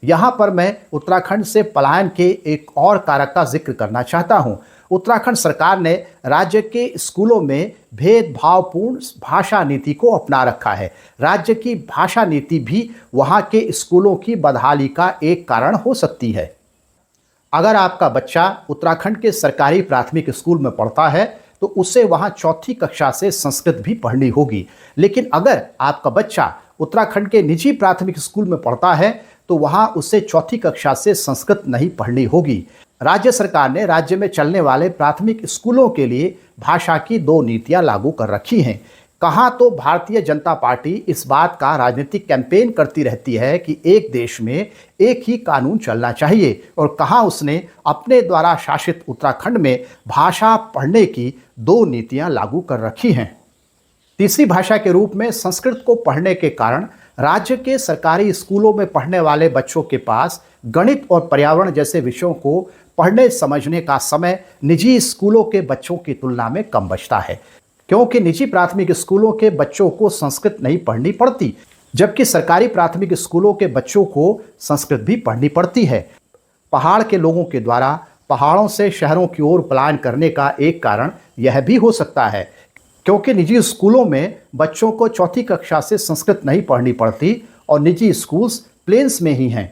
यहाँ पर मैं उत्तराखंड से पलायन के एक और कारक का जिक्र करना चाहता हूँ। उत्तराखंड सरकार ने राज्य के स्कूलों में भेदभावपूर्ण भाषा नीति को अपना रखा है। राज्य की भाषा नीति भी वहाँ के स्कूलों की बदहाली का एक कारण हो सकती है। अगर आपका बच्चा उत्तराखंड के सरकारी प्राथमिक स्कूल में पढ़ता है तो उसे वहाँ चौथी कक्षा से संस्कृत भी पढ़नी होगी। लेकिन अगर आपका बच्चा उत्तराखंड के निजी प्राथमिक स्कूल में पढ़ता है तो वहाँ उसे चौथी कक्षा से संस्कृत नहीं पढ़नी होगी। राज्य सरकार ने राज्य में चलने वाले प्राथमिक स्कूलों के लिए भाषा की 2 नीतियां लागू कर रखी हैं। कहाँ तो भारतीय जनता पार्टी इस बात का राजनीतिक कैंपेन करती रहती है कि एक देश में एक ही कानून चलना चाहिए, और कहाँ उसने अपने द्वारा शासित उत्तराखंड में भाषा पढ़ने की 2 नीतियां लागू कर रखी हैं। तीसरी भाषा के रूप में संस्कृत को पढ़ने के कारण राज्य के सरकारी स्कूलों में पढ़ने वाले बच्चों के पास गणित और पर्यावरण जैसे विषयों को पढ़ने समझने का समय निजी स्कूलों के बच्चों की तुलना में कम बचता है, क्योंकि निजी प्राथमिक स्कूलों के बच्चों को संस्कृत नहीं पढ़नी पड़ती, जबकि सरकारी प्राथमिक स्कूलों के बच्चों को संस्कृत भी पढ़नी पड़ती है। पहाड़ के लोगों के द्वारा पहाड़ों से शहरों की ओर पलायन करने का एक कारण यह भी हो सकता है, क्योंकि निजी स्कूलों में बच्चों को चौथी कक्षा से संस्कृत नहीं पढ़नी पड़ती और निजी स्कूल्स प्लेन्स में ही हैं।